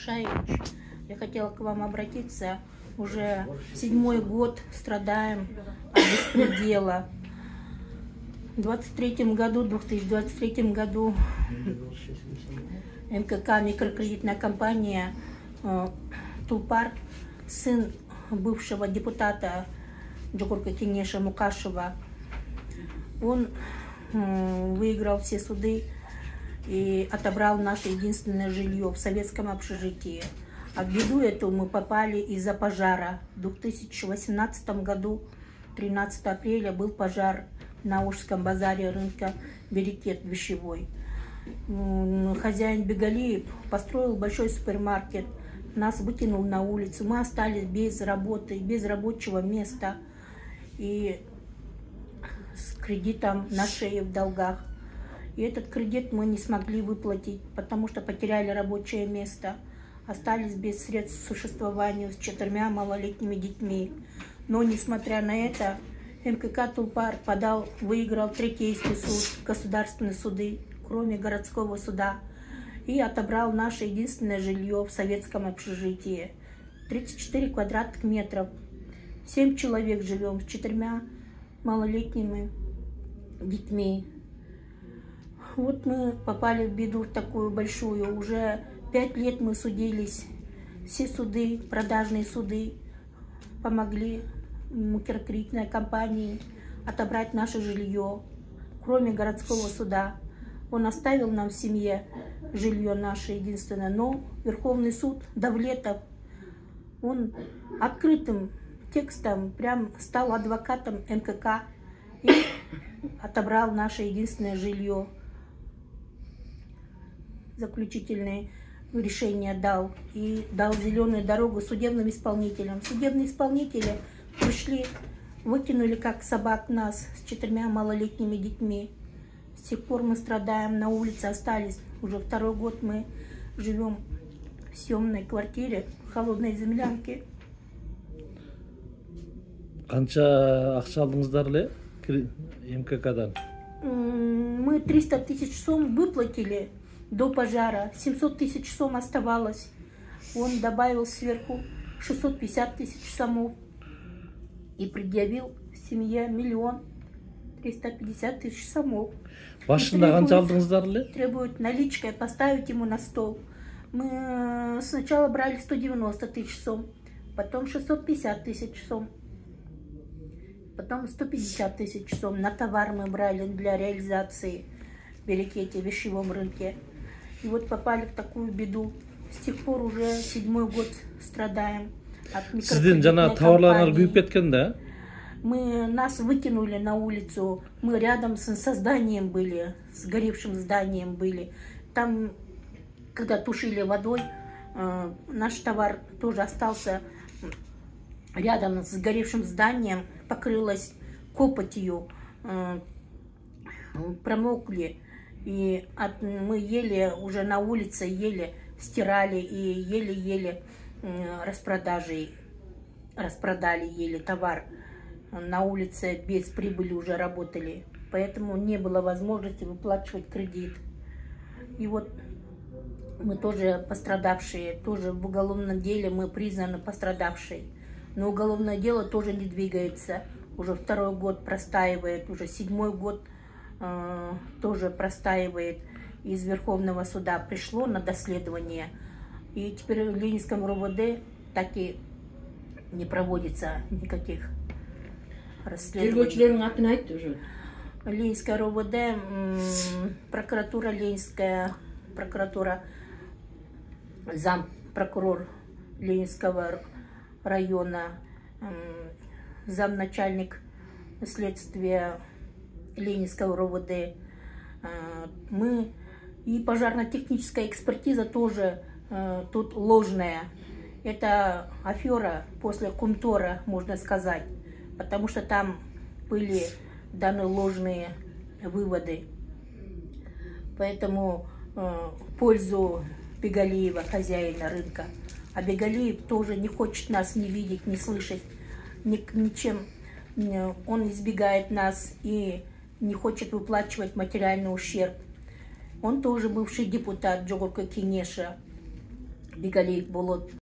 Шаевич, я хотела к вам обратиться. Уже 7-й год страдаем от беспредела. В 2023 году МКК, микрокредитная компания Тулпар, сын бывшего депутата Джокурка Кенеша Мукашева, он выиграл все суды и отобрал наше единственное жилье в советском общежитии. А в беду эту мы попали из-за пожара. В 2018 году, 13 апреля, был пожар на Ужском базаре рынка Берекет вещевой. Хозяин Бегалиев построил большой супермаркет, нас выкинул на улицу. Мы остались без работы, без рабочего места и с кредитом на шее в долгах. И этот кредит мы не смогли выплатить, потому что потеряли рабочее место. Остались без средств к существованию с 4 малолетними детьми. Но, несмотря на это, МКК Тулпар выиграл Третейский суд, государственные суды, кроме городского суда, и отобрал наше единственное жилье в советском общежитии. 34 квадратных метров. 7 человек живем с 4 малолетними детьми. Вот мы попали в беду такую большую. Уже 5 лет мы судились. Все суды, продажные суды, помогли микрокредитной компании отобрать наше жилье, кроме городского суда. Он оставил нам в семье жилье наше единственное, но Верховный суд Давлетов, он открытым текстом прям стал адвокатом МКК и отобрал наше единственное жилье. Заключительное решение дал и дал зеленую дорогу судебным исполнителям. Судебные исполнители пришли, выкинули как собак нас с 4 малолетними детьми. С тех пор мы страдаем, на улице остались. Уже 2-й год мы живем в съемной квартире, в холодной землянке. Канча акча алдыңыздар эле МККдан? Мы 300 тысяч сом выплатили до пожара, 700 тысяч сом оставалось. Он добавил сверху 650 тысяч сомов и предъявил семье 1 350 000 сомов. Башында канча алдыңыздар эле? Требует наличкой поставить ему на стол. Мы сначала брали 190 тысяч сом, потом 650 тысяч сом, потом 150 тысяч сом. На товар мы брали для реализации в Берекете, в вещевом рынке. И вот попали в такую беду. С тех пор уже 7-й год страдаем от микрокредитной компании. Нас выкинули на улицу. Мы рядом со зданием были, с горевшим зданием были. Там, когда тушили водой, наш товар тоже остался рядом с горевшим зданием, покрылась копотью, промокли. И мы еле уже на улице, еле стирали и еле-еле распродали еле товар. На улице без прибыли уже работали. Поэтому не было возможности выплачивать кредит. И вот мы тоже пострадавшие, тоже в уголовном деле мы признаны пострадавшей. Но уголовное дело тоже не двигается. Уже 2-й год простаивает, уже 7-й год тоже простаивает. Из Верховного суда пришло на доследование. И теперь в Ленинском РОВД так и не проводится никаких расследований. Ленинское РОВД, прокуратура Ленинская, прокуратура, зампрокурор Ленинского района, замначальник следствия Ленинского РОВД. Мы и пожарно-техническая экспертиза тоже тут ложная. Это афера после Кумтора, можно сказать, потому что там были даны ложные выводы. Поэтому в пользу Бегалиева, хозяина рынка. А Бегалиев тоже не хочет нас не видеть, не слышать ничем. Он избегает нас и не хочет выплачивать материальный ущерб. Он тоже бывший депутат Джокурка Кенеша. Бигалиев болот